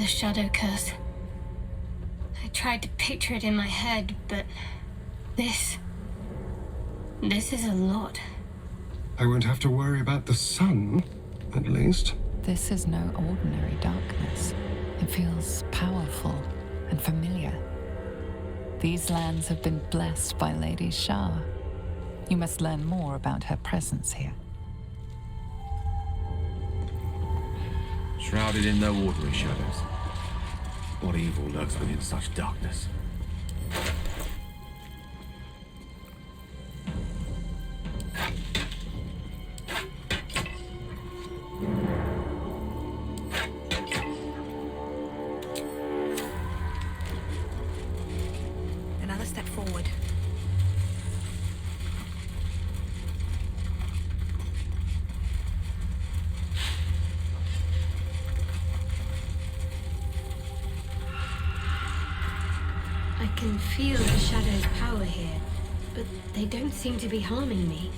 the shadow curse. I tried to picture it in my head, but this is a lot. I won't have to worry about the sun, at least. This is no ordinary darkness. It feels powerful and familiar. These lands have been blessed by Lady Shah. You must learn more about her presence here. Shrouded in no ordinary shadows. What evil lurks within such darkness? Another step forward. I can feel the shadow's power here, but they don't seem to be harming me.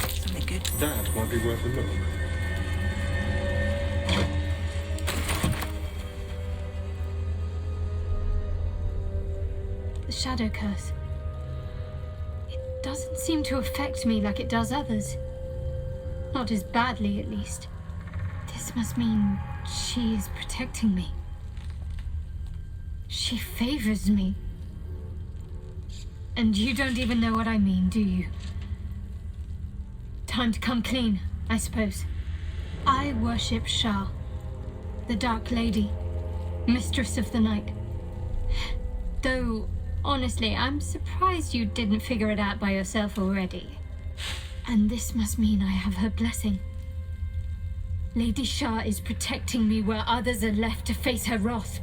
Something good. That might be worth a look. The shadow curse. It doesn't seem to affect me like it does others. Not as badly, at least. This must mean she is protecting me. She favors me. And you don't even know what I mean, do you? Time to come clean, I suppose. I worship Shah, the Dark Lady, Mistress of the Night. Though, honestly, I'm surprised you didn't figure it out by yourself already. And this must mean I have her blessing. Lady Shah is protecting me where others are left to face her wrath.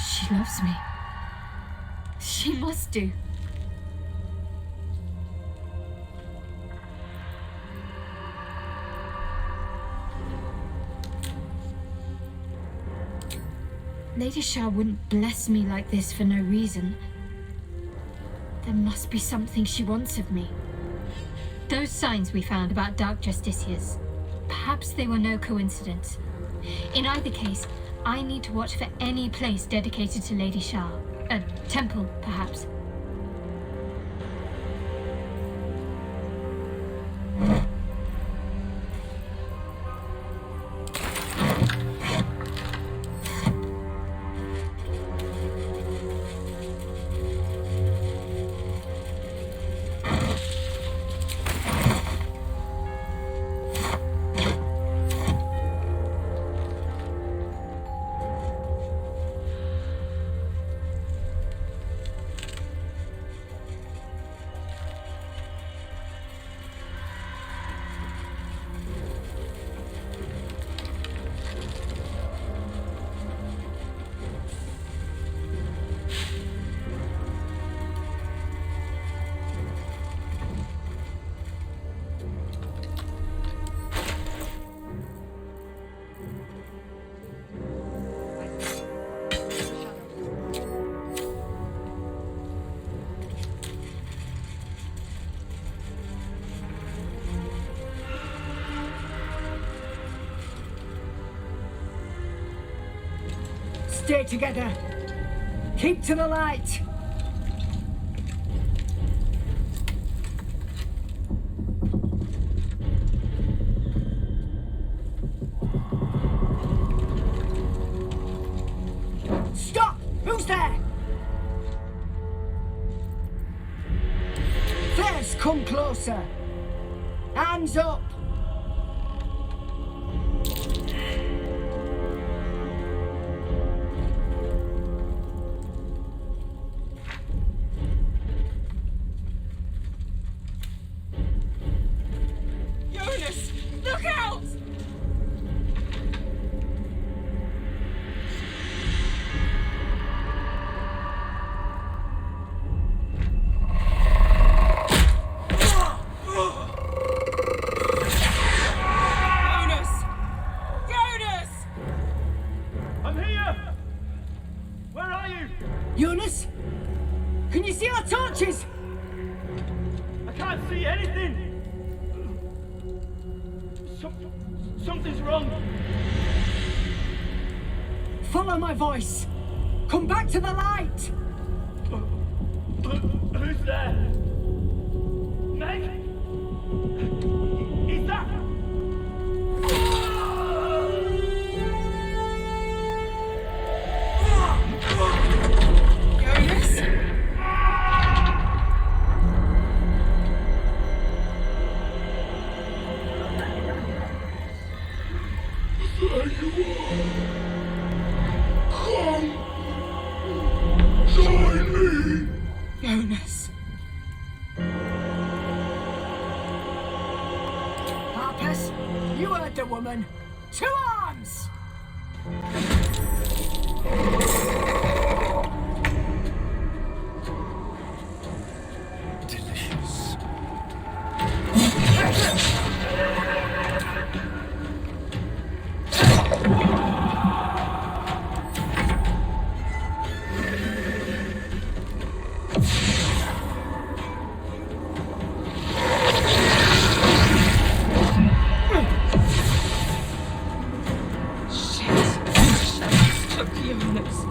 She loves me. She must do. Lady Shah wouldn't bless me like this for no reason. There must be something she wants of me. Those signs we found about Dark Justiciars, perhaps they were no coincidence. In either case, I need to watch for any place dedicated to Lady Shah. A temple, perhaps. Stay together. Keep to the light. Stop! Who's there? Fairs, come closer. Hands up. Something's wrong. Follow my voice. Come back to the light. Who's there? Meg? Is that... Jonas? Jonas. Barcus, you heard the woman. To arms! Delicious. Jonas.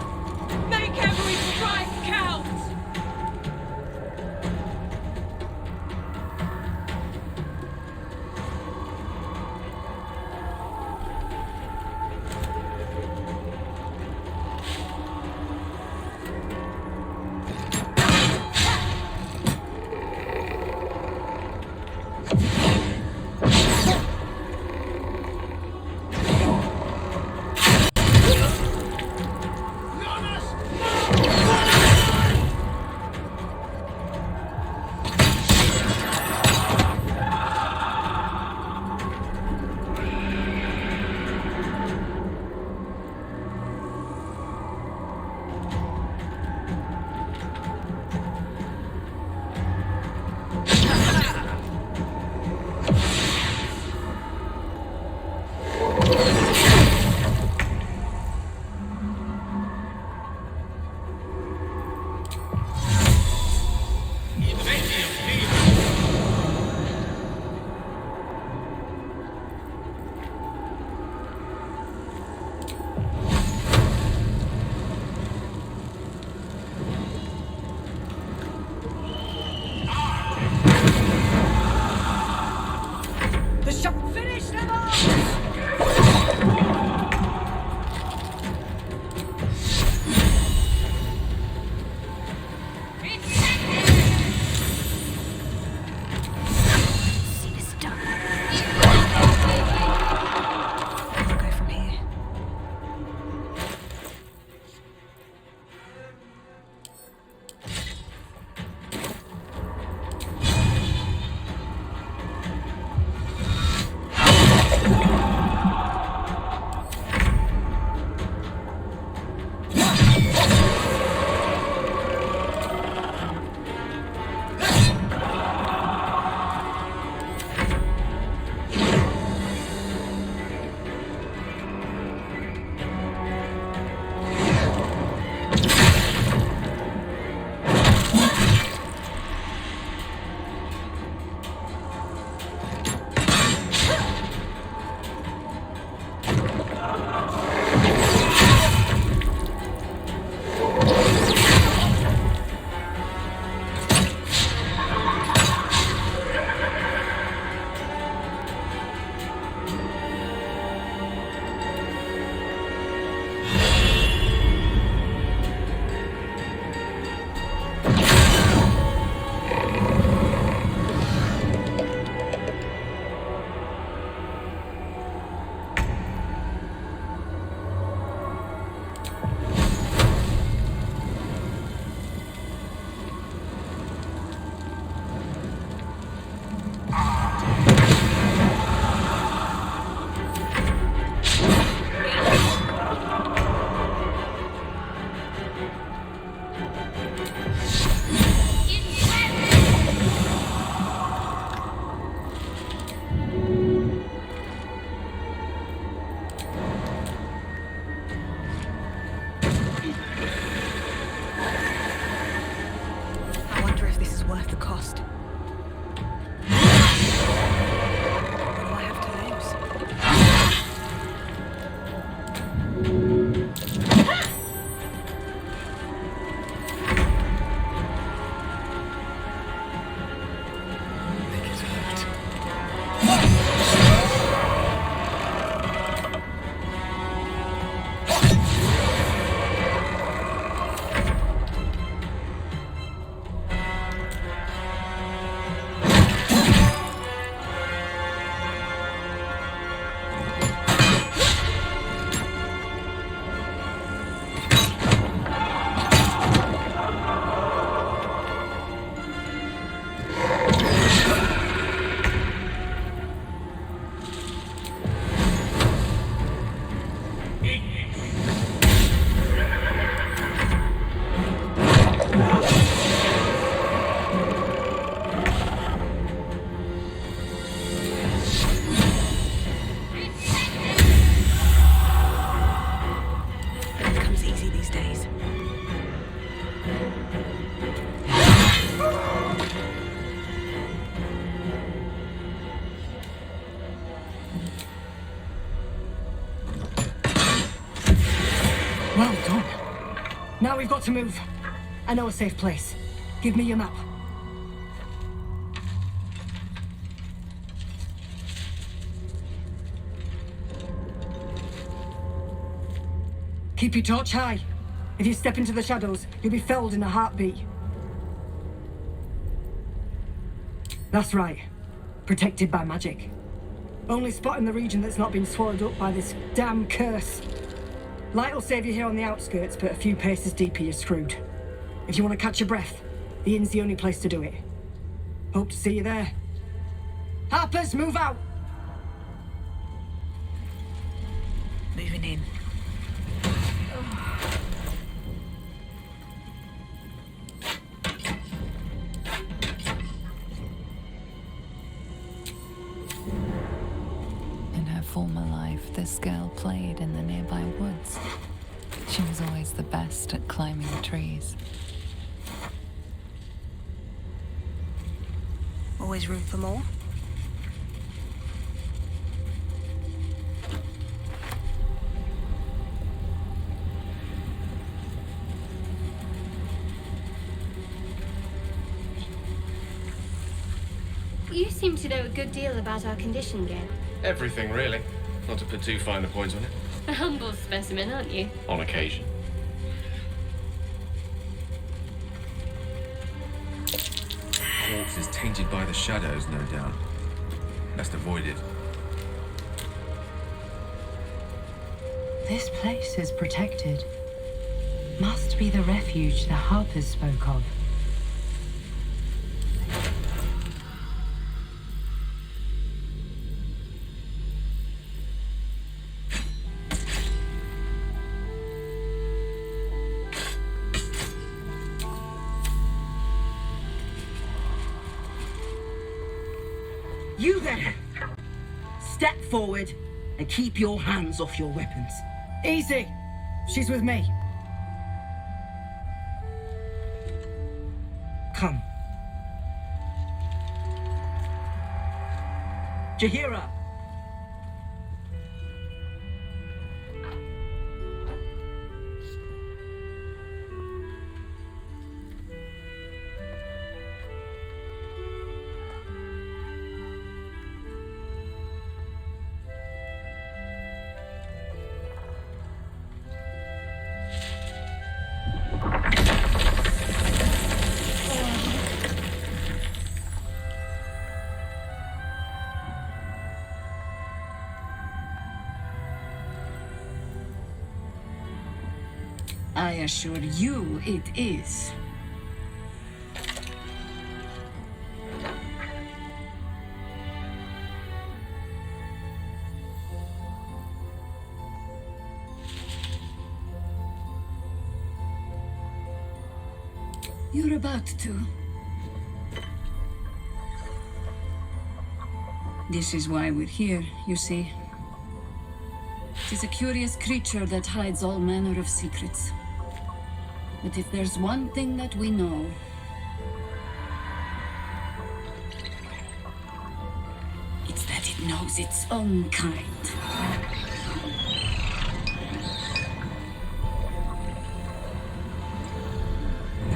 Well done. Now we've got to move. I know a safe place. Give me your map. Keep your torch high. If you step into the shadows, you'll be felled in a heartbeat. That's right. Protected by magic. Only spot in the region that's not been swallowed up by this damn curse. Light will save you here on the outskirts, but a few paces deeper you're screwed. If you want to catch your breath, the inn's the only place to do it. Hope to see you there. Harpers, move out! Moving in. In her former life, this girl played in the nearby woods. She was always the best at climbing trees. Always room for more? You seem to know a good deal about our condition, Gale. Everything, really. Not to put too fine a point on it. A humble specimen, aren't you? On occasion. Corpse is tainted by the shadows, no doubt. Best avoided. This place is protected. Must be the refuge the Harpers spoke of. You there! Step forward and keep your hands off your weapons. Easy! She's with me. Come. Jaheira! I assure you it is. You're about to. This is why we're here, you see. It is a curious creature that hides all manner of secrets. But if there's one thing that we know, it's that it knows its own kind.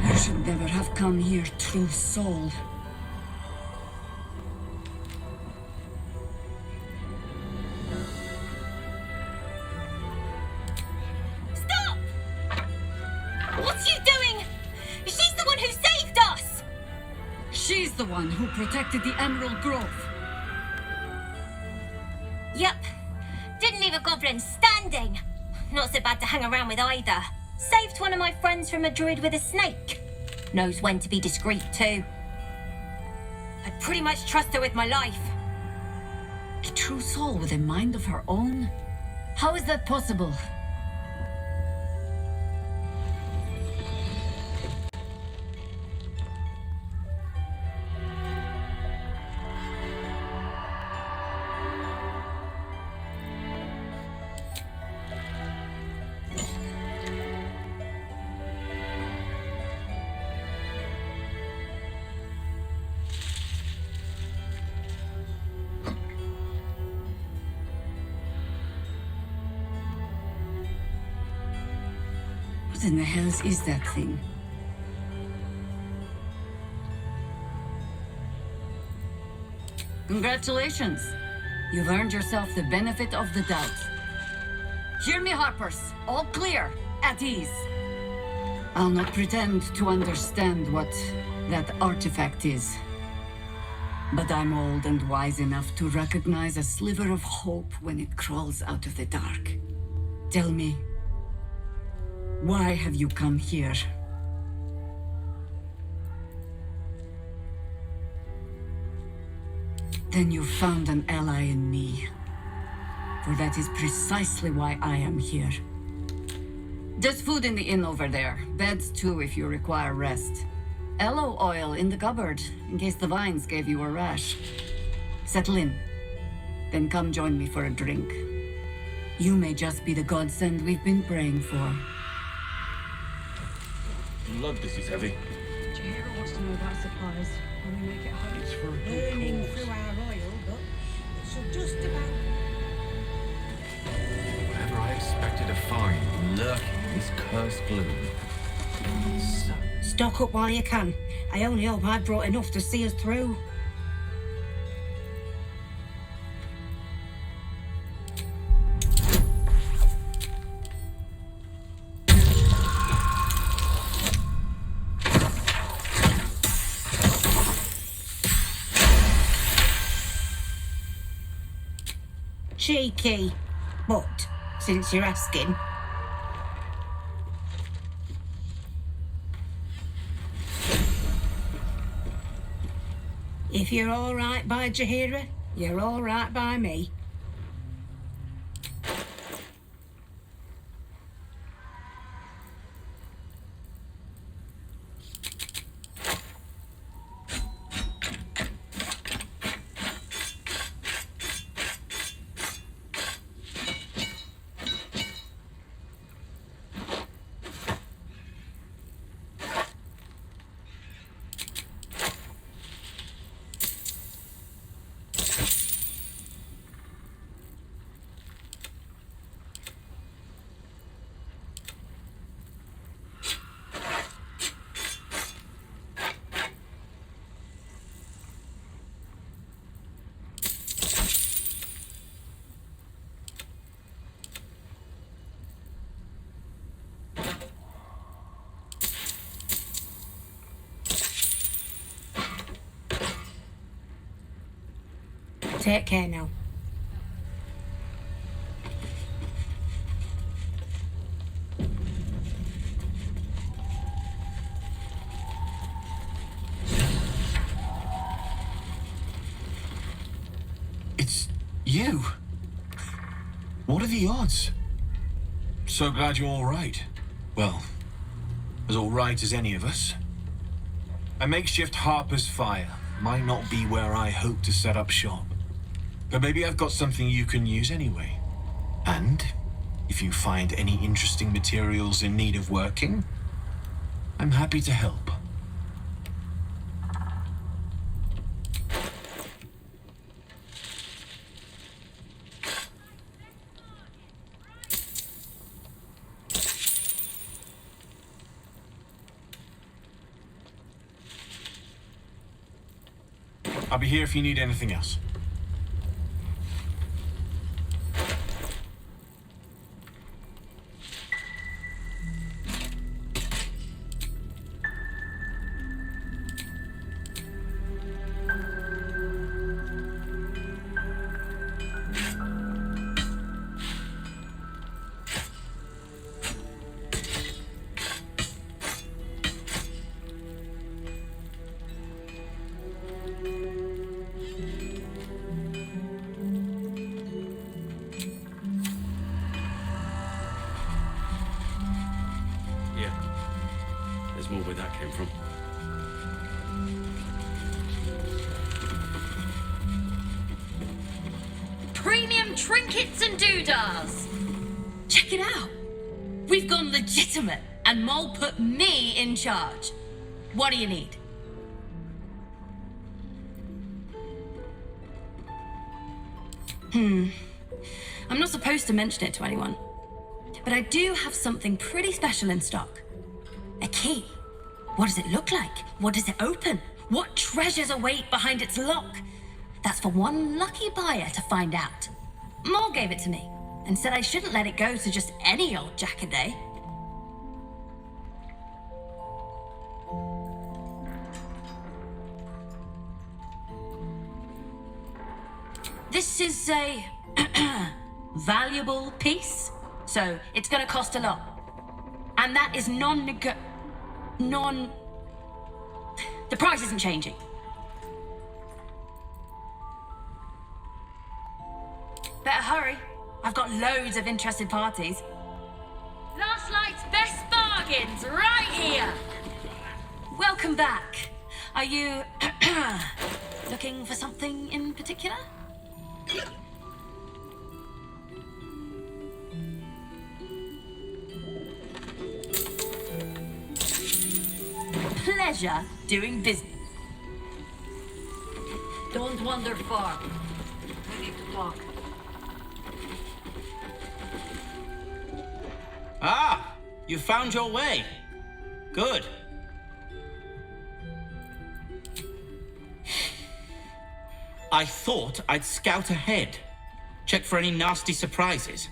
You should never have come here, true soul. The one who protected the Emerald Grove. Yep. Didn't leave a goblin standing. Not so bad to hang around with either. Saved one of my friends from a druid with a snake. Knows when to be discreet too. I'd pretty much trust her with my life. A true soul with a mind of her own? How is that possible? in the hells is that thing? Congratulations. You've earned yourself the benefit of the doubt. Hear me, Harpers. All clear. At ease. I'll not pretend to understand what that artifact is. But I'm old and wise enough to recognize a sliver of hope when it crawls out of the dark. Tell me, why have you come here? Then you've found an ally in me. For that is precisely why I am here. There's food in the inn over there. Beds too if you require rest. Aloe oil in the cupboard, in case the vines gave you a rash. Settle in. Then come join me for a drink. You may just be the godsend we've been praying for. Love, this is heavy. Jaheira wants to know about supplies when we make it home. It's for a good Burning cause. through our oil, but she'll just about... Whatever I expected to find lurking in this cursed gloom. So, Stock up while you can. I only hope I brought enough to see us through. Cheeky. But, since you're asking... If you're all right by Jaheira, you're all right by me. Take care now. It's you. What are the odds? So glad you're all right. Well, as all right as any of us. A makeshift Harper's fire might not be where I hope to set up shop. But maybe I've got something you can use anyway. And if you find any interesting materials in need of working, I'm happy to help. I'll be here if you need anything else. More where that came from. Premium trinkets and doodahs! Check it out! We've gone legitimate, and Mol put me in charge. What do you need? I'm not supposed to mention it to anyone. But I do have something pretty special in stock. A key. What does it look like? What does it open? What treasures await behind its lock? That's for one lucky buyer to find out. Mol gave it to me and said I shouldn't let it go to just any old jackaday. This is a valuable piece, so it's gonna cost a lot. And that is the price isn't changing. Better hurry. I've got loads of interested parties. Last night's best bargains right here. Welcome back. Are you looking for something in particular? Pleasure doing business. Don't wander far. We need to talk. Ah, you found your way. Good. I thought I'd scout ahead, check for any nasty surprises,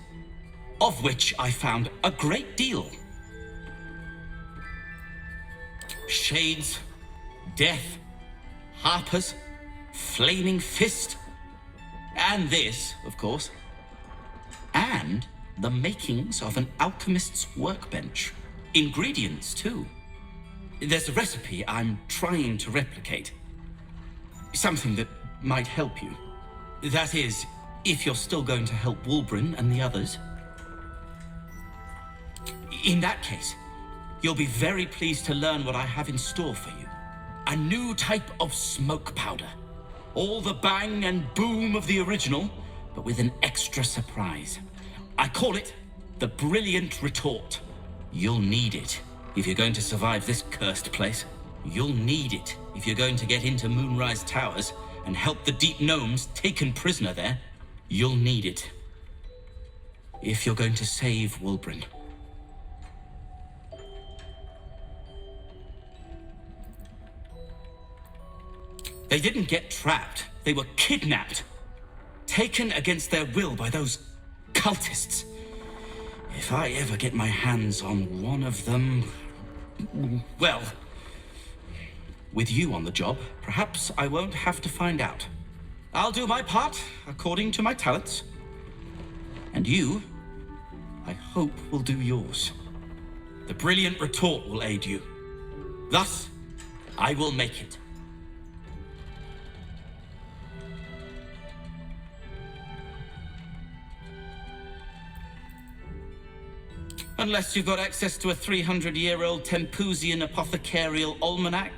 of which I found a great deal. Shades, death, harpers, flaming fist, and this, of course, and the makings of an alchemist's workbench. Ingredients, too. There's a recipe I'm trying to replicate. Something that might help you. That is, if you're still going to help Wulbren and the others. In that case, you'll be very pleased to learn what I have in store for you. A new type of smoke powder. All the bang and boom of the original, but with an extra surprise. I call it the Brilliant Retort. You'll need it if you're going to survive this cursed place. You'll need it if you're going to get into Moonrise Towers and help the Deep Gnomes taken prisoner there. You'll need it if you're going to save Wulbren. They didn't get trapped. They were kidnapped. Taken against their will by those cultists. If I ever get my hands on one of them... well, with you on the job, perhaps I won't have to find out. I'll do my part according to my talents. And you, I hope, will do yours. The Brilliant Retort will aid you. Thus, I will make it. Unless you've got access to a 300-year-old Tempusian apothecarial almanac?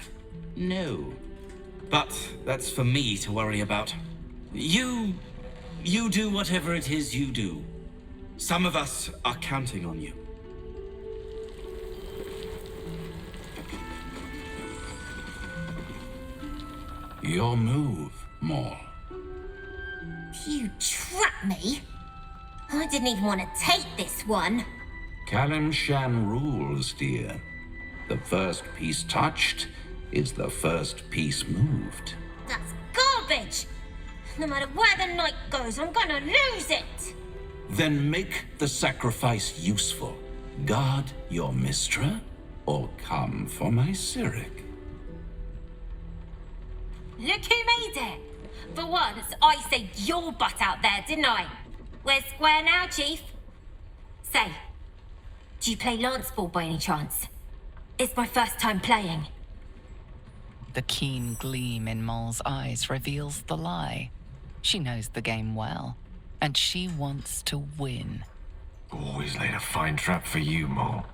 No. But that's for me to worry about. You do whatever it is you do. Some of us are counting on you. Your move, Mol. You trapped me? I didn't even want to take this one. Kalimshan rules, dear. The first piece touched is the first piece moved. That's garbage! No matter where the night goes, I'm gonna lose it! Then make the sacrifice useful. Guard your Mistra, or come for my Cyric. Look who made it! For once, I saved your butt out there, didn't I? We're square now, Chief. Say, do you play lance ball by any chance? It's my first time playing. The keen gleam in Mol's eyes reveals the lie. She knows the game well, and she wants to win. Always laid a fine trap for you, Mol.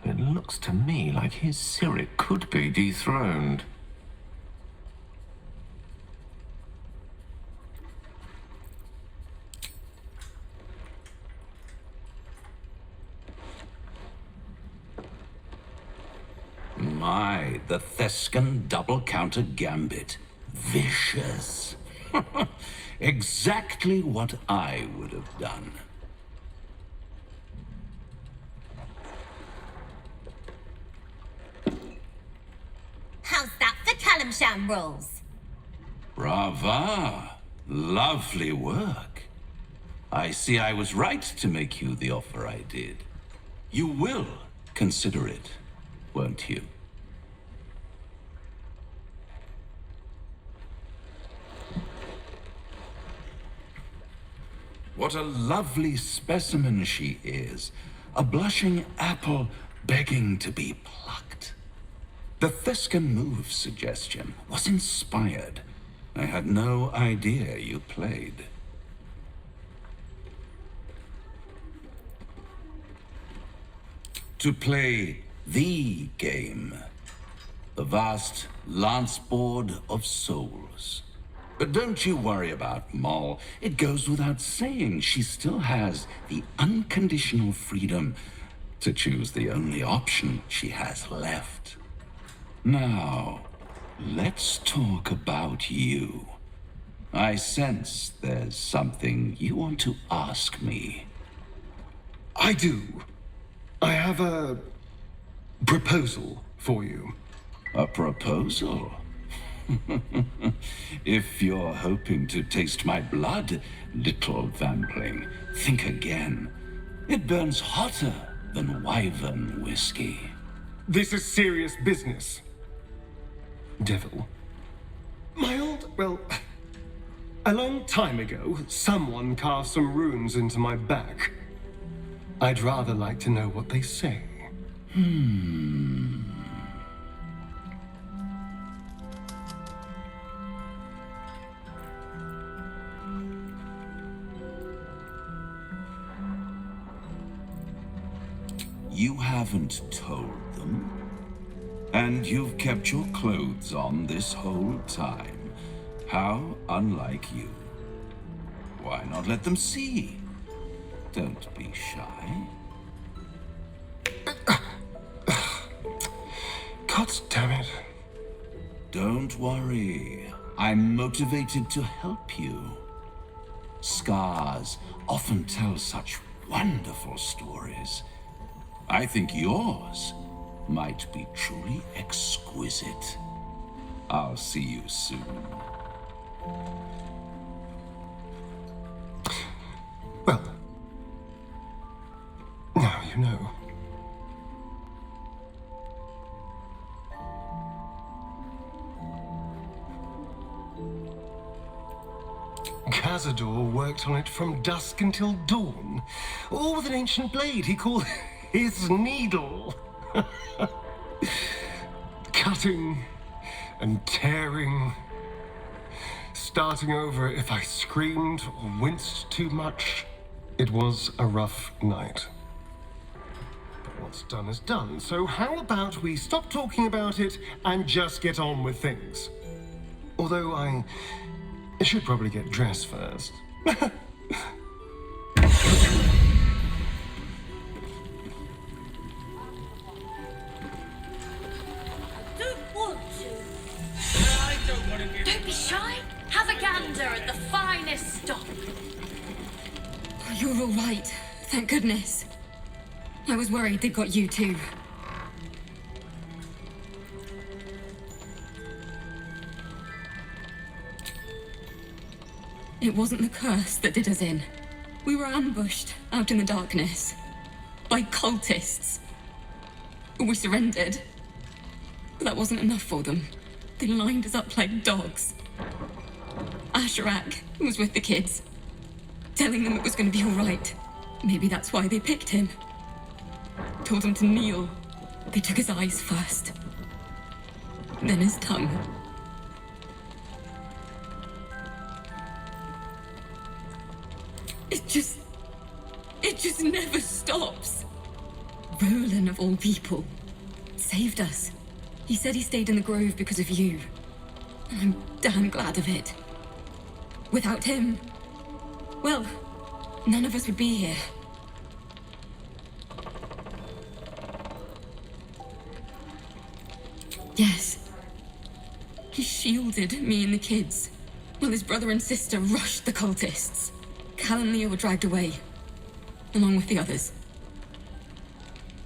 It looks to me like his Cyric could be dethroned. My, the Thescan double-counter gambit. Vicious. Exactly what I would have done. sham rules. Brava! Lovely work. I see I was right to make you the offer I did. You will consider it, won't you? What a lovely specimen she is. A blushing apple begging to be plucked. The Thescan move suggestion was inspired. I had no idea you played. To play the game. The vast lance board of souls. But don't you worry about Mol. It goes without saying she still has the unconditional freedom to choose the only option she has left. Now, let's talk about you. I sense there's something you want to ask me. I do. I have a proposal for you. A proposal? If you're hoping to taste my blood, little vampling, think again. It burns hotter than wyvern whiskey. This is serious business. Devil. Well, a long time ago, someone carved some runes into my back. I'd rather like to know what they say. You haven't told them, and you've kept your clothes on this whole time. How unlike you. Why not let them see? Don't be shy. God damn it. Don't worry. I'm motivated to help you. Scars often tell such wonderful stories. I think yours might be truly exquisite. I'll see you soon. Well, now you know. Cazador worked on it from dusk until dawn, all with an ancient blade he called his needle. Cutting and tearing, starting over if I screamed or winced too much. It was a rough night. But what's done is done, so how about we stop talking about it and just get on with things? Although I should probably get dressed first. Don't be shy. Have a gander at the finest stock. You're all right. Thank goodness. I was worried they'd got you too. It wasn't the curse that did us in. We were ambushed out in the darkness by cultists. We surrendered. But that wasn't enough for them. They lined us up like dogs. Asherak was with the kids, telling them it was going to be all right. Maybe that's why they picked him. Told him to kneel. They took his eyes first, then his tongue. It just never stops. Rolan, of all people, saved us. He said he stayed in the grove because of you. And I'm damn glad of it. Without him, well, none of us would be here. Yes. He shielded me and the kids, while his brother and sister rushed the cultists. Cal and Leo were dragged away, along with the others.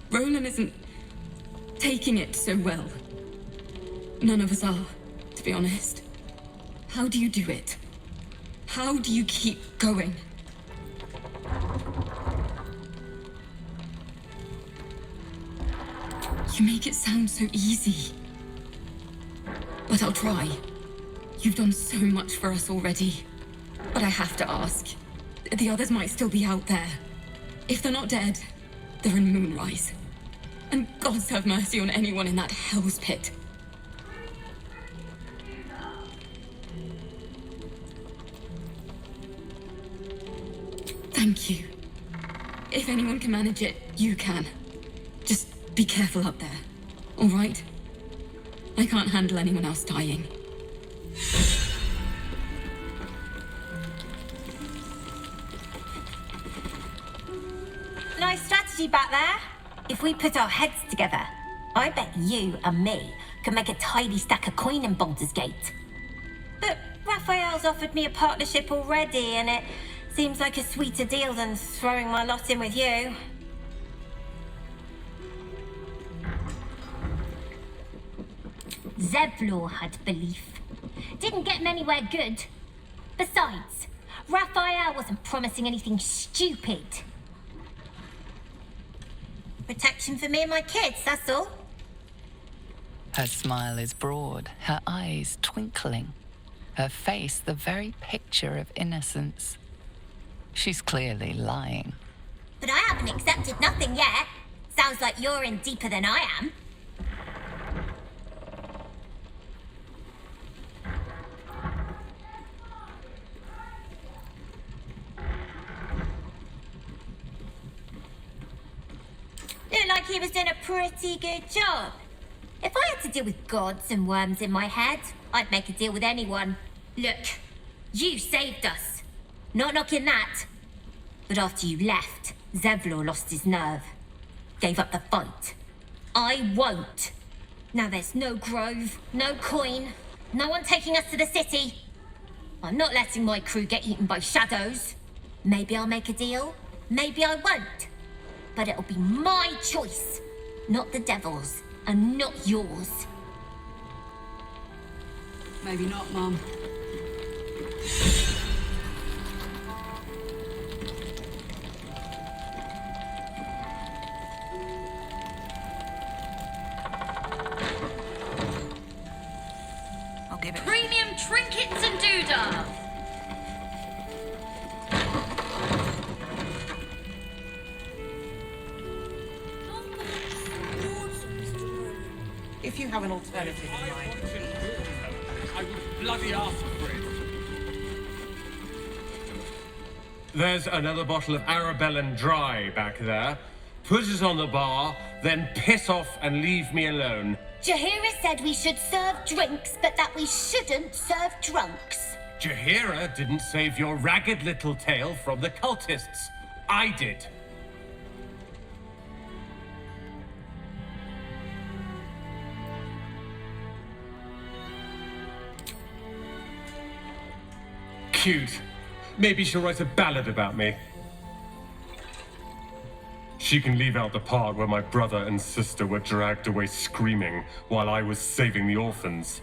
Rolan isn't taking it so well. None of us are. to be honest. How do you do it? How do you keep going? You make it sound so easy. But I'll try. You've done so much for us already. But I have to ask. The others might still be out there. If they're not dead, they're in Moonrise. And gods have mercy on anyone in that hell's pit. Thank you. If anyone can manage it, you can. Just be careful up there, all right? I can't handle anyone else dying. Nice strategy back there. If we put our heads together, I bet you and me could make a tidy stack of coin in Baldur's Gate. But Raphael's offered me a partnership already, and it seems like a sweeter deal than throwing my lot in with you. Zevlor had belief. Didn't get him anywhere good. Besides, Raphael wasn't promising anything stupid. Protection for me and my kids, that's all. Her smile is broad, her eyes twinkling, her face the very picture of innocence. She's clearly lying. But I haven't accepted nothing yet. Sounds like you're in deeper than I am. Looked like he was doing a pretty good job. If I had to deal with gods and worms in my head, I'd make a deal with anyone. Look, you saved us. Not knocking that. But after you left, Zevlor lost his nerve. Gave up the fight. I won't. Now there's no grove, no coin, no one taking us to the city. I'm not letting my crew get eaten by shadows. Maybe I'll make a deal, maybe I won't. But it'll be my choice, not the devil's, and not yours. Maybe not, Mom. I'll give it. Premium trinkets and doodah. If you have an alternative in mind. I would bloody ask for it. There's another bottle of Arabellan Dry back there. Put it on the bar, then piss off and leave me alone. Jaheira said we should serve drinks, but that we shouldn't serve drunks. Jaheira didn't save your ragged little tail from the cultists. I did. Cute. Maybe she'll write a ballad about me. She can leave out the part where my brother and sister were dragged away screaming while I was saving the orphans.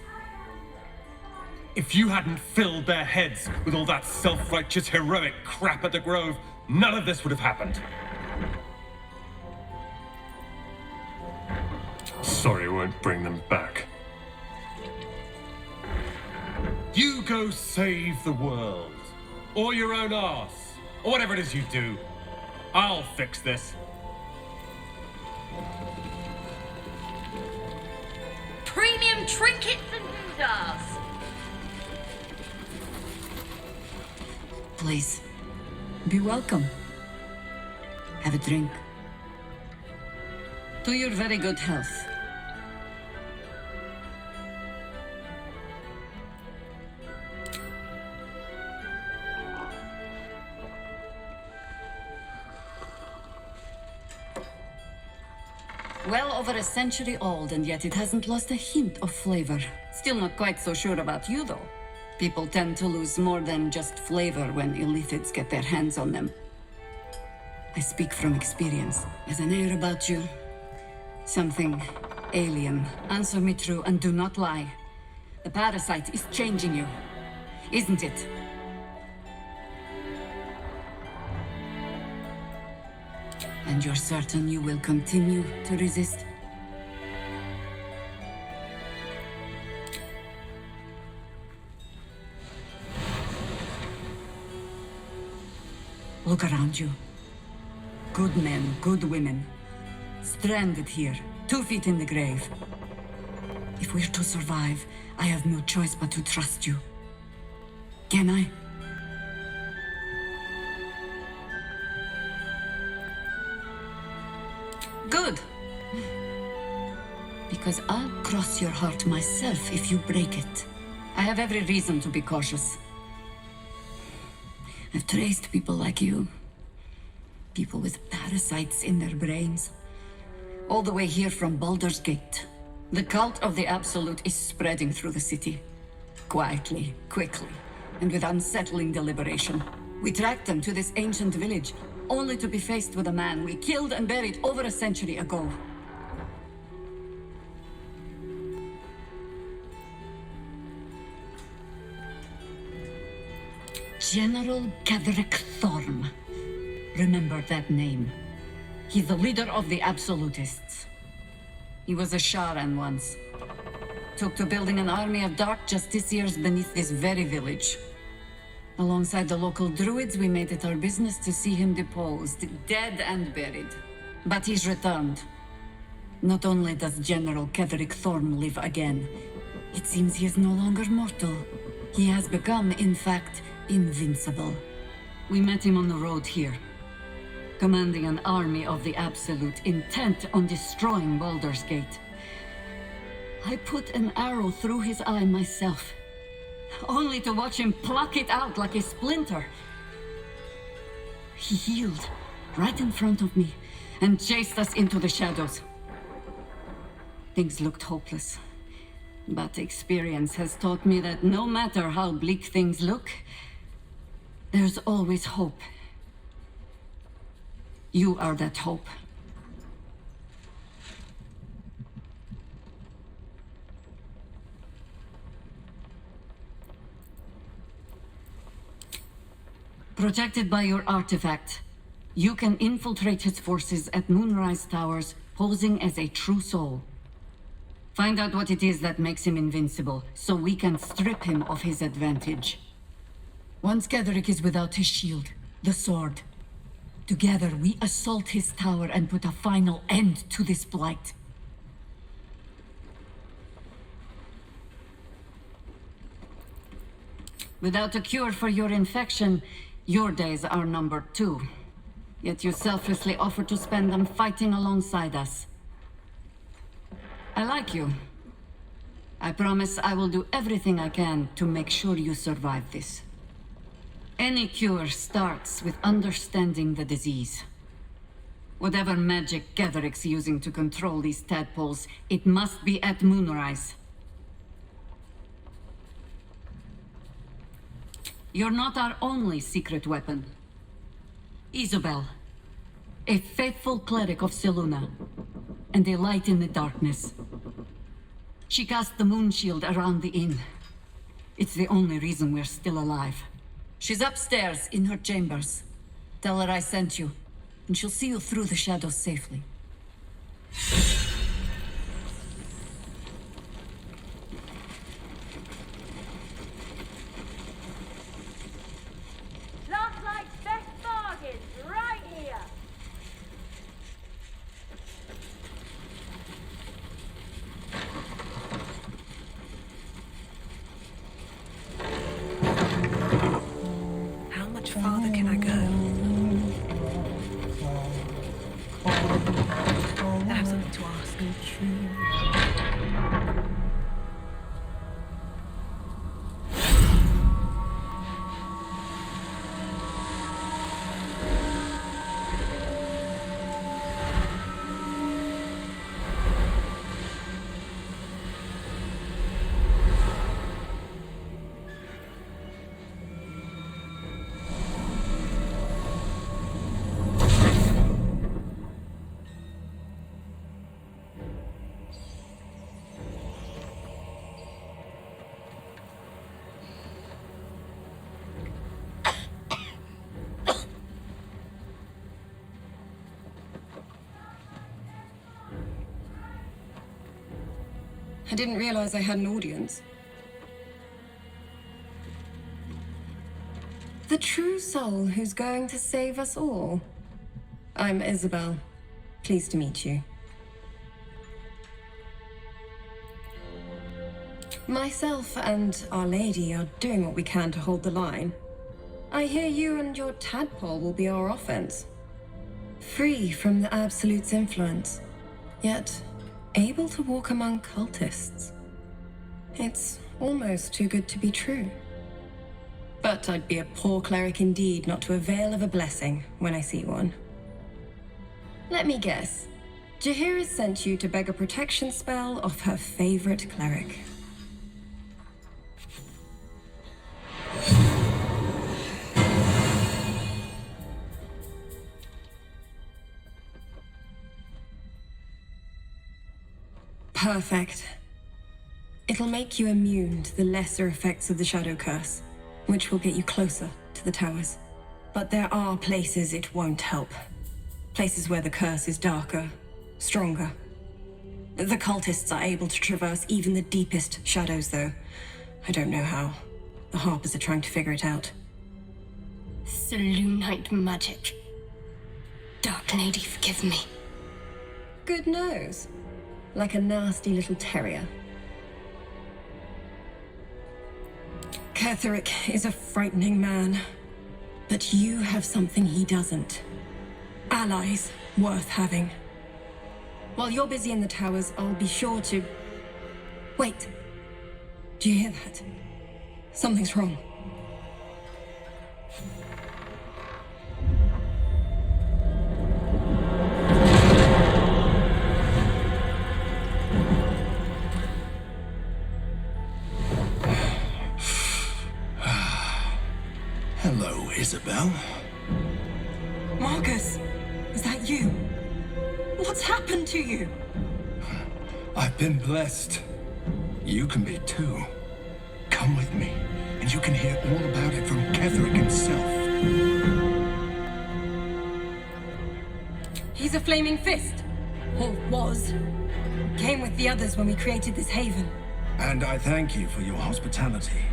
If you hadn't filled their heads with all that self-righteous heroic crap at the Grove, none of this would have happened. Sorry, I won't bring them back. You go save the world. Or your own arse. Or whatever it is you do. I'll fix this. Premium trinkets and doodahs. Please, be welcome. Have a drink. To your very good health. Well over a century old, and yet it hasn't lost a hint of flavor. Still not quite so sure about you, though. People tend to lose more than just flavor when illithids get their hands on them. I speak from experience. As an air about you, something alien. Answer me true and do not lie. The parasite is changing you, isn't it? And you're certain you will continue to resist? Look around you. Good men, good women. Stranded here, 2 feet in the grave. If we're to survive, I have no choice but to trust you. Can I? Good. Because I'll cross your heart myself if you break it. I have every reason to be cautious. I've traced people like you. People with parasites in their brains. All the way here from Baldur's Gate. The cult of the Absolute is spreading through the city. Quietly, quickly, and with unsettling deliberation. We tracked them to this ancient village, only to be faced with a man we killed and buried over a century ago. General Ketheric Thorm. Remember that name. He's the leader of the Absolutists. He was a Sharan once. Took to building an army of dark justiciars beneath this very village. Alongside the local druids, we made it our business to see him deposed, dead and buried. But he's returned. Not only does General Ketheric Thorm live again, it seems he is no longer mortal. He has become, in fact, invincible. We met him on the road here, commanding an army of the Absolute, intent on destroying Baldur's Gate. I put an arrow through his eye myself, only to watch him pluck it out like a splinter. He healed right in front of me and chased us into the shadows. Things looked hopeless, but experience has taught me that no matter how bleak things look, there's always hope. You are that hope. Protected by your artifact, you can infiltrate his forces at Moonrise Towers, posing as a true soul. Find out what it is that makes him invincible, so we can strip him of his advantage. Once Ketheric is without his shield, the sword, together we assault his tower and put a final end to this blight. Without a cure for your infection, your days are numbered too. Yet you selflessly offer to spend them fighting alongside us. I like you. I promise I will do everything I can to make sure you survive this. Any cure starts with understanding the disease. Whatever magic Ketheric's using to control these tadpoles, it must be at Moonrise. You're not our only secret weapon. Isobel, a faithful cleric of Selûne, and a light in the darkness. She cast the moon shield around the inn. It's the only reason we're still alive. She's upstairs in her chambers. Tell her I sent you, and she'll see you through the shadows safely. Last night's best bargains, right here. How much farther can I go? I have something to ask. I didn't realize I had an audience. The true soul who's going to save us all. I'm Isobel. Pleased to meet you. Myself and Our Lady are doing what we can to hold the line. I hear you and your tadpole will be our offense. Free from the Absolute's influence, yet able to walk among cultists. It's almost too good to be true. But I'd be a poor cleric indeed not to avail of a blessing when I see one. Let me guess. Jaheira sent you to beg a protection spell off her favorite cleric. Perfect. It'll make you immune to the lesser effects of the Shadow Curse, which will get you closer to the towers. But there are places it won't help. Places where the curse is darker, stronger. The cultists are able to traverse even the deepest shadows, though. I don't know how. The Harpers are trying to figure it out. Selûnite magic. Dark Lady, forgive me. Good nose. Like a nasty little terrier. Ketheric is a frightening man. But you have something he doesn't. Allies worth having. While you're busy in the towers, I'll be sure to... Wait. Do you hear that? Something's wrong. Hello, Isobel. Marcus, is that you? What's happened to you? I've been blessed. You can be too. Come with me, and you can hear all about it from Ketheric himself. He's a flaming fist. Or was. Came with the others when we created this haven. And I thank you for your hospitality.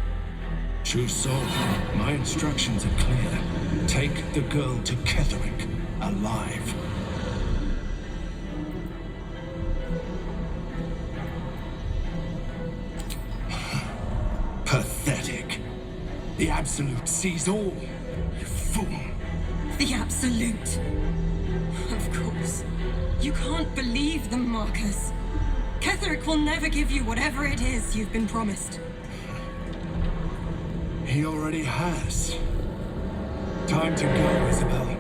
True soul, my instructions are clear. Take the girl to Ketheric, alive. Pathetic. The Absolute sees all, you fool. The Absolute. Of course. You can't believe them, Marcus. Ketheric will never give you whatever it is you've been promised. He already has. Time to go, Isobel.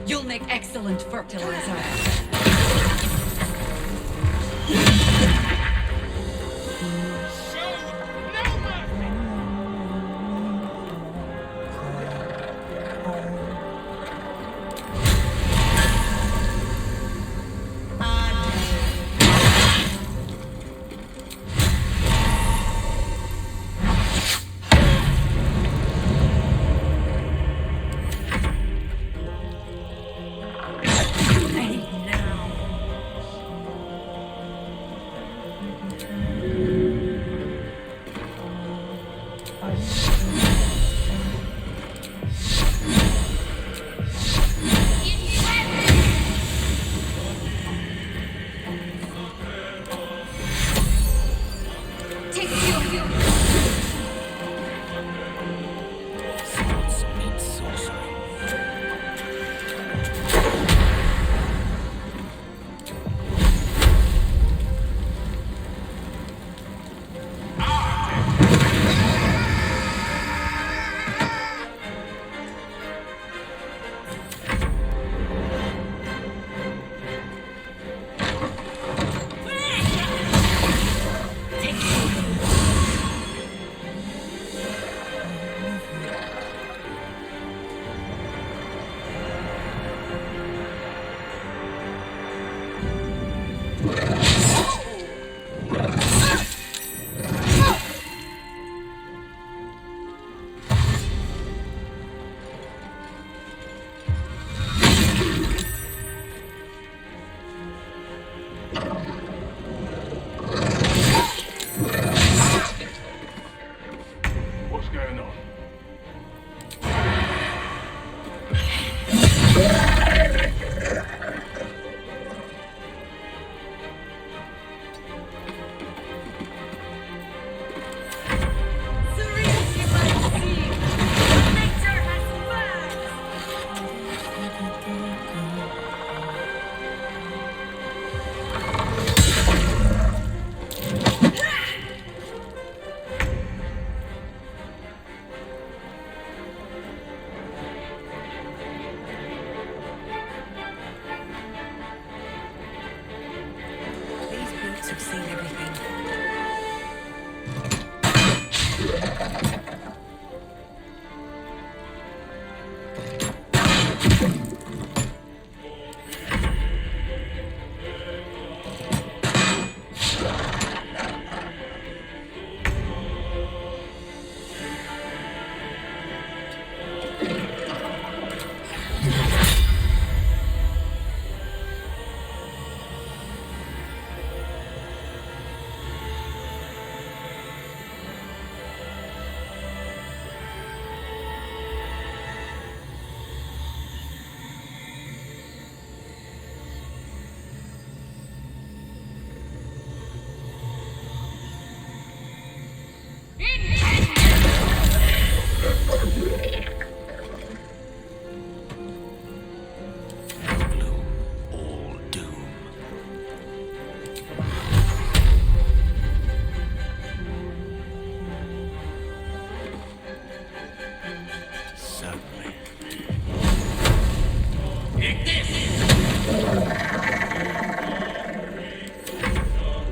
You'll make excellent fertilizer. What's going on? These boots have seen everything.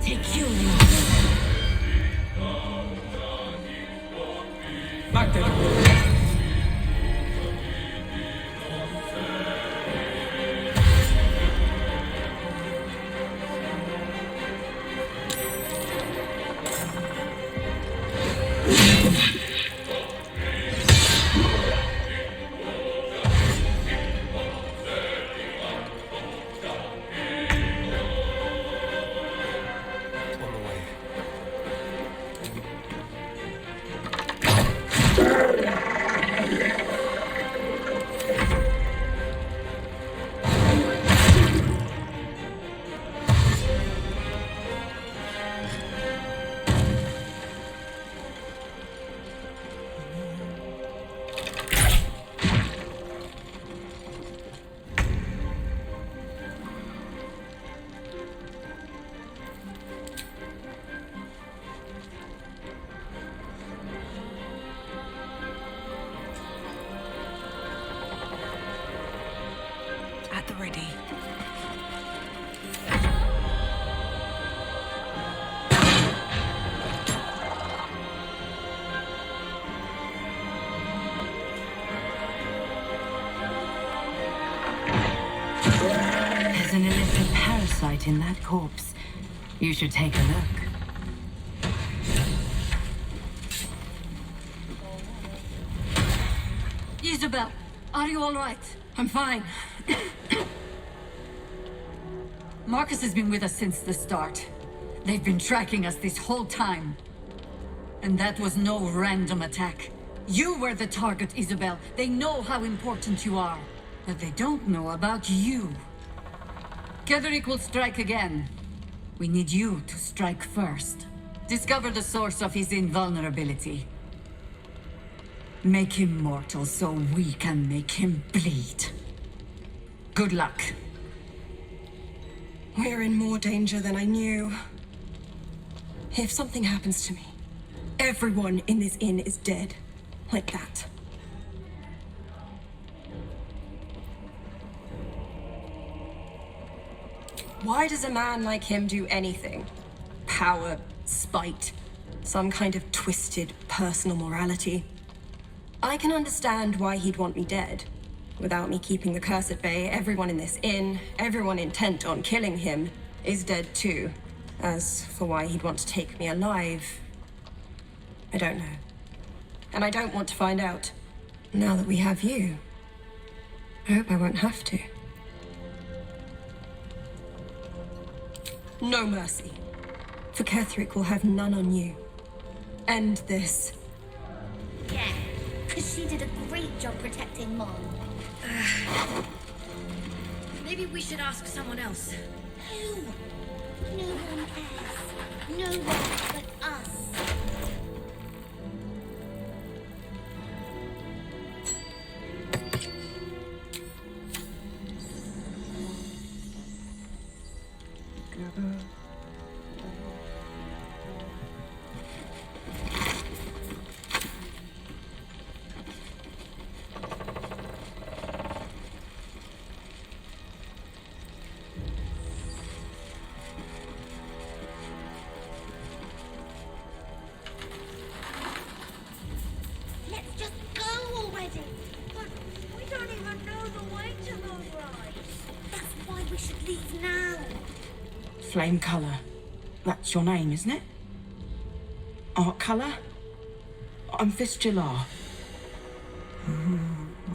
Take you. Back there. At the ready. There's an illicit parasite in that corpse. You should take a look. Isobel, are you all right? I'm fine. Marcus has been with us since the start. They've been tracking us this whole time. And that was no random attack. You were the target, Isobel. They know how important you are. But they don't know about you. Ketheric will strike again. We need you to strike first. Discover the source of his invulnerability. Make him mortal so we can make him bleed. Good luck. We're in more danger than I knew. If something happens to me, everyone in this inn is dead. Like that. Why does a man like him do anything? Power, spite, some kind of twisted personal morality. I can understand why he'd want me dead. Without me keeping the curse at bay, everyone in this inn, everyone intent on killing him, is dead too. As for why he'd want to take me alive, I don't know. And I don't want to find out. Now that we have you, I hope I won't have to. No mercy. For Ketherick will have none on you. End this. Yeah, because she did a great job protecting Mol. Maybe we should ask someone else. Who? No one cares. No one but us. Flame Cullagh. That's your name, isn't it? Art Cullagh? I'm Fistula.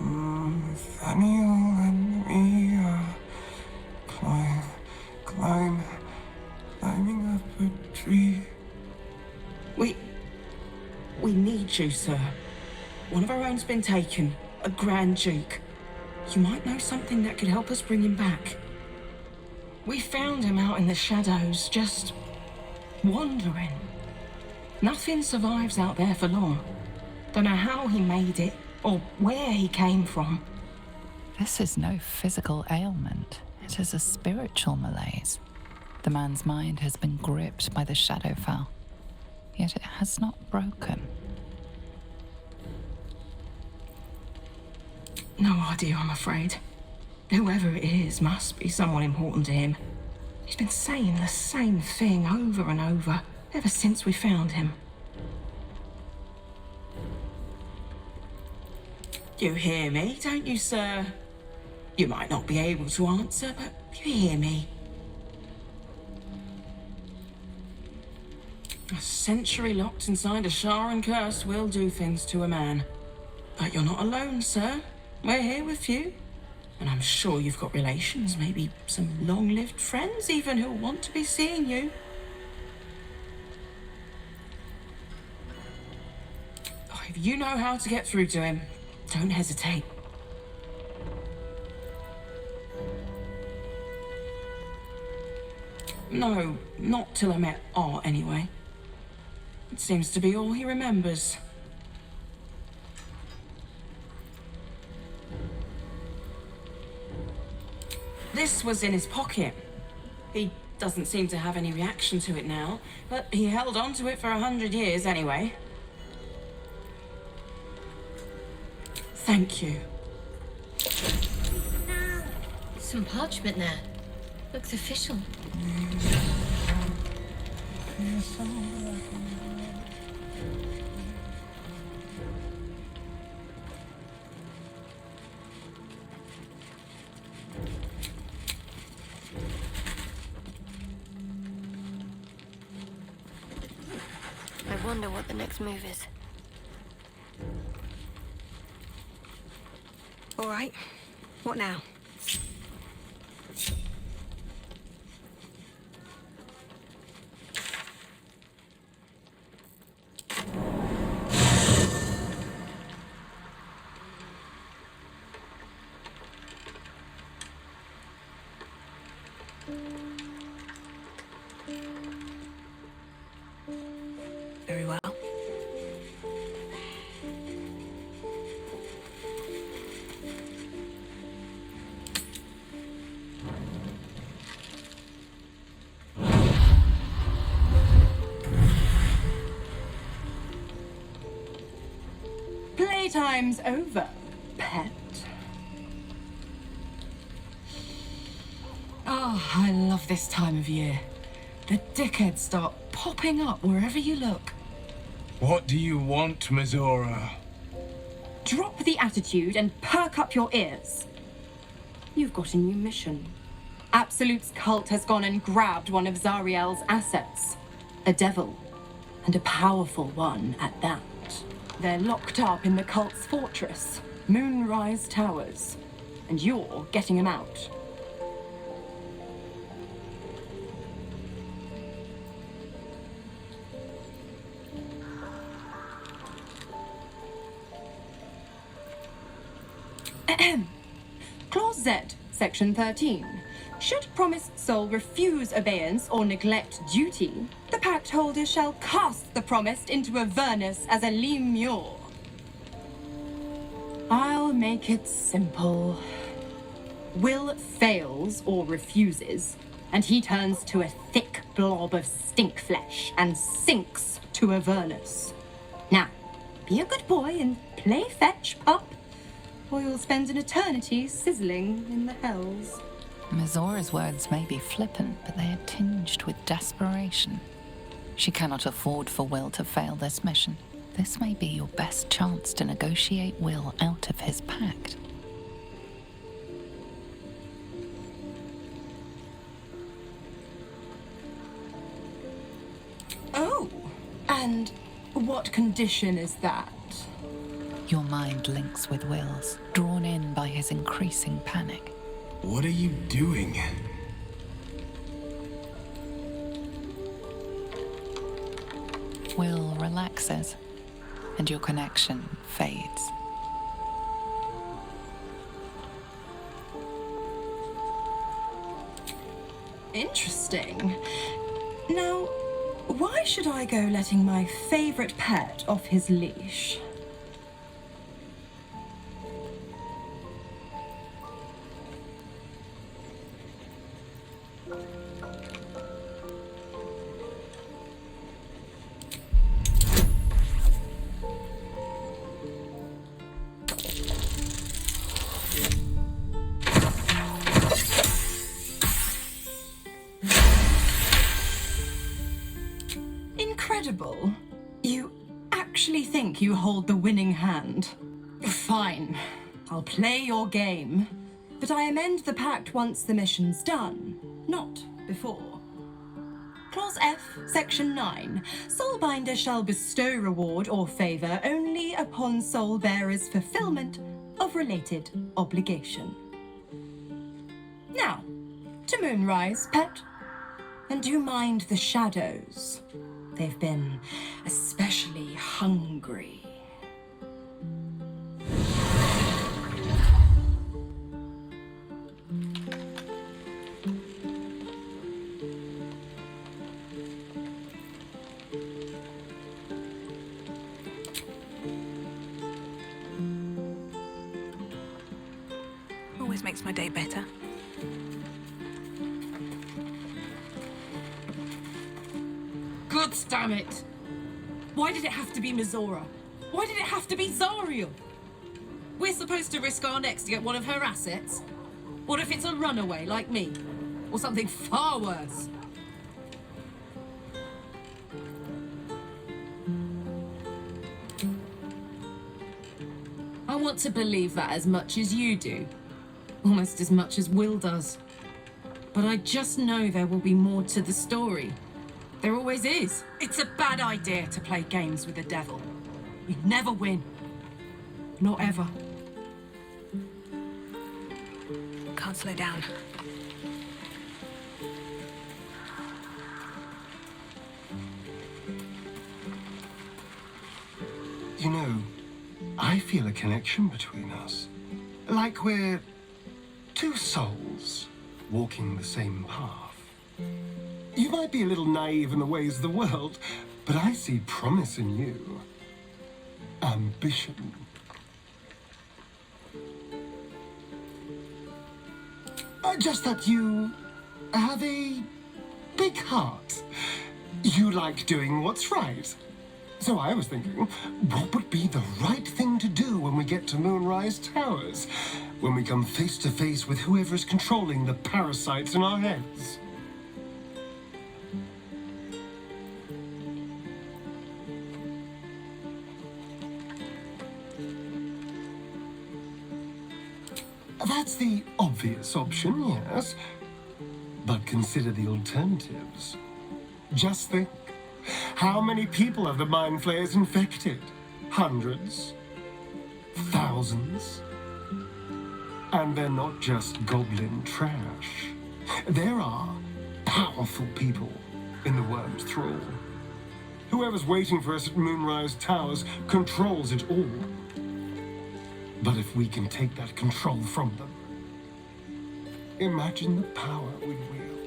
Nathaniel and me are climbing up a tree. We need you, sir. One of our own's been taken, a Grand Duke. You might know something that could help us bring him back. We found him out in the shadows, just wandering. Nothing survives out there for long. Don't know how he made it, or where he came from. This is no physical ailment. It is a spiritual malaise. The man's mind has been gripped by the Shadowfell, yet it has not broken. No idea, I'm afraid. Whoever it is must be someone important to him. He's been saying the same thing over and over, ever since we found him. You hear me, don't you, sir? You might not be able to answer, but you hear me. A century locked inside a Sharan curse will do things to a man. But you're not alone, sir. We're here with you. And I'm sure you've got relations, maybe some long-lived friends even, who'll want to be seeing you. Oh, if you know how to get through to him, don't hesitate. No, not till I met Art, anyway. It seems to be all he remembers. This was in his pocket. He doesn't seem to have any reaction to it now, but he held on to it for 100 years anyway. Thank you. Some parchment there. Looks official. I wonder what the next move is. All right. What now? Very well. Playtime's over, pet. Oh, I love this time of year. The dickheads start popping up wherever you look. What do you want, Mizora? Drop the attitude and perk up your ears. You've got a new mission. At Absolute's cult has gone and grabbed one of Zariel's assets. A devil. And a powerful one at that. They're locked up in the cult's fortress, Moonrise Towers. And you're getting them out. Clause Z, Section 13. Should promised soul refuse abeyance or neglect duty, the pact holder shall cast the promised into Avernus as a lemure. I'll make it simple. Will fails or refuses, and he turns to a thick blob of stink flesh and sinks to Avernus. Now, be a good boy and play fetch, pup, or you'll spend an eternity sizzling in the hells. Mizora's words may be flippant, but they are tinged with desperation. She cannot afford for Will to fail this mission. This may be your best chance to negotiate Will out of his pact. Oh, and what condition is that? Your mind links with Will's, drawn in by his increasing panic. What are you doing? Will relaxes, and your connection fades. Interesting. Now, why should I go letting my favorite pet off his leash? Incredible. You actually think you hold the winning hand? Fine. I'll play your game. But I amend the pact once the mission's done, not before. Clause F, Section 9. Soulbinder shall bestow reward or favour only upon soul bearer's fulfillment of related obligation. Now, to Moonrise, pet. And do mind the shadows. They've been especially hungry. Always makes my day better. God damn it! Why did it have to be Mizora? Why did it have to be Zariel? We're supposed to risk our necks to get one of her assets? What if it's a runaway like me? Or something far worse? I want to believe that as much as you do. Almost as much as Will does. But I just know there will be more to the story. There always is. It's a bad idea to play games with the devil. You never win. Not ever. Can't slow down. You know, I feel a connection between us. Like we're two souls walking the same path. You might be a little naive in the ways of the world, but I see promise in you. Ambition. Just that you have a big heart. You like doing what's right. So I was thinking, what would be the right thing to do when we get to Moonrise Towers? When we come face to face with whoever is controlling the parasites in our heads? That's the obvious option, yes. But consider the alternatives. Just think, how many people have the Mind Flayers infected? Hundreds? Thousands? And they're not just goblin trash. There are powerful people in the Worm's thrall. Whoever's waiting for us at Moonrise Towers controls it all. But if we can take that control from them, imagine the power we wield.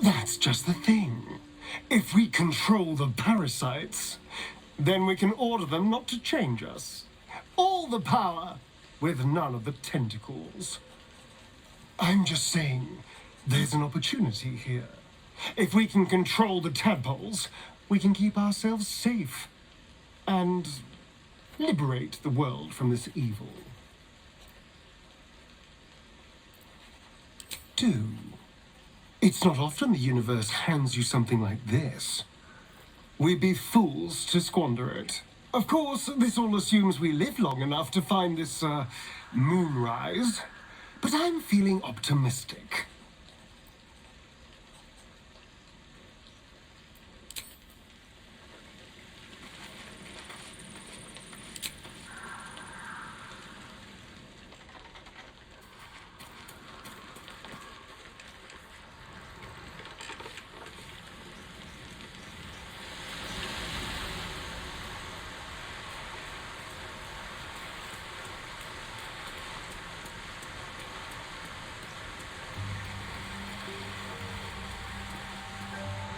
That's just the thing. If we control the parasites, then we can order them not to change us. All the power, with none of the tentacles. I'm just saying, there's an opportunity here. If we can control the tadpoles, we can keep ourselves safe and liberate the world from this evil. Do. It's not often the universe hands you something like this. We'd be fools to squander it. Of course, this all assumes we live long enough to find this, moonrise. But I'm feeling optimistic.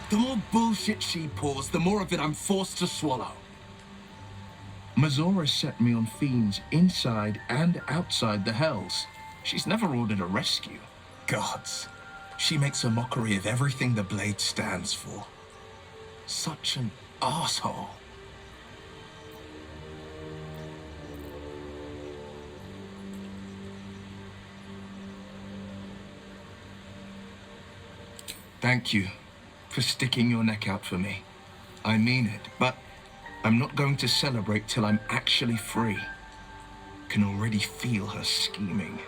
The more bullshit she pours, the more of it I'm forced to swallow. Mizora set me on fiends inside and outside the Hells. She's never ordered a rescue. Gods. She makes a mockery of everything the Blade stands for. Such an asshole. Thank you for sticking your neck out for me. I mean it, but I'm not going to celebrate till I'm actually free. Can already feel her scheming.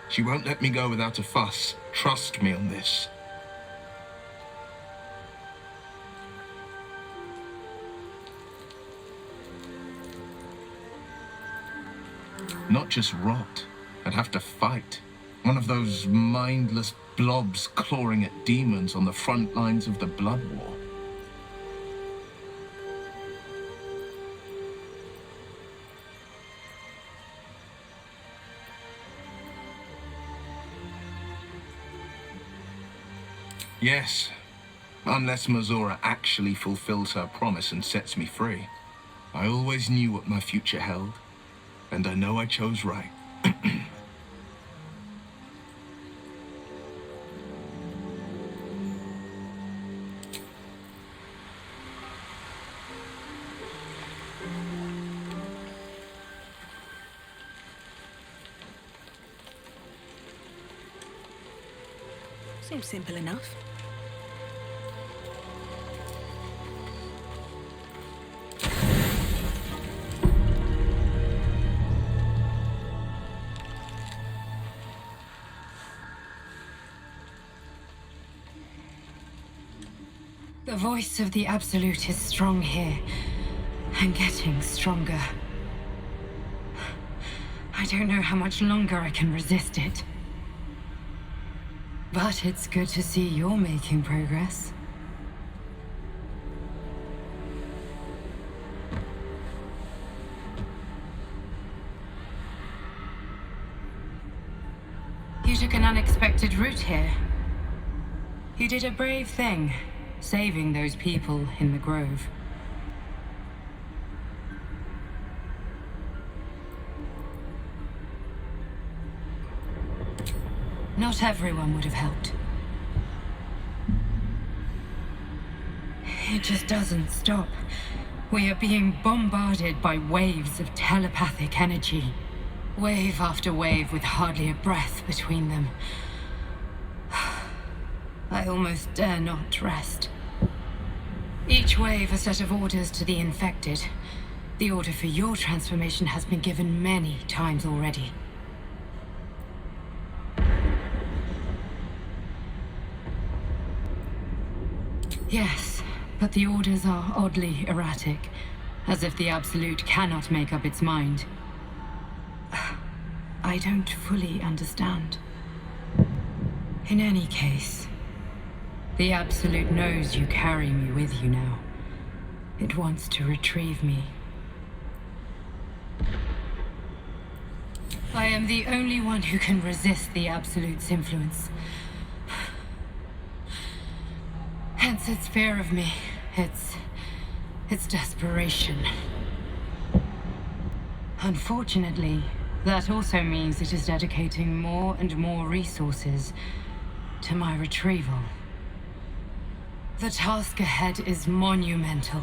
She won't let me go without a fuss. Trust me on this. Not just rot. I'd have to fight. One of those mindless blobs clawing at demons on the front lines of the Blood War. Yes, unless Mizora actually fulfills her promise and sets me free. I always knew what my future held, and I know I chose right. Seems simple enough. The voice of the Absolute is strong here, and getting stronger. I don't know how much longer I can resist it. But it's good to see you're making progress. You took an unexpected route here. You did a brave thing, saving those people in the Grove. Not everyone would have helped. It just doesn't stop. We are being bombarded by waves of telepathic energy. Wave after wave with hardly a breath between them. I almost dare not rest. Each wave a set of orders to the infected. The order for your transformation has been given many times already. Yes, but the orders are oddly erratic, as if the Absolute cannot make up its mind. I don't fully understand. In any case, the Absolute knows you carry me with you now. It wants to retrieve me. I am the only one who can resist the Absolute's influence. Hence its fear of me, its desperation. Unfortunately, that also means it is dedicating more and more resources to my retrieval. The task ahead is monumental,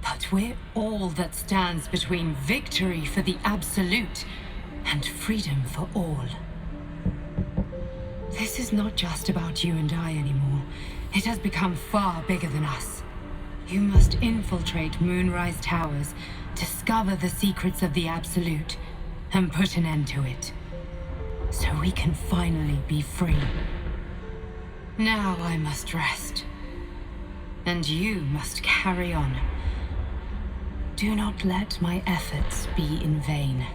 but we're all that stands between victory for the Absolute and freedom for all. This is not just about you and I anymore. It has become far bigger than us. You must infiltrate Moonrise Towers, discover the secrets of the Absolute, and put an end to it. So we can finally be free. Now I must rest. And you must carry on. Do not let my efforts be in vain.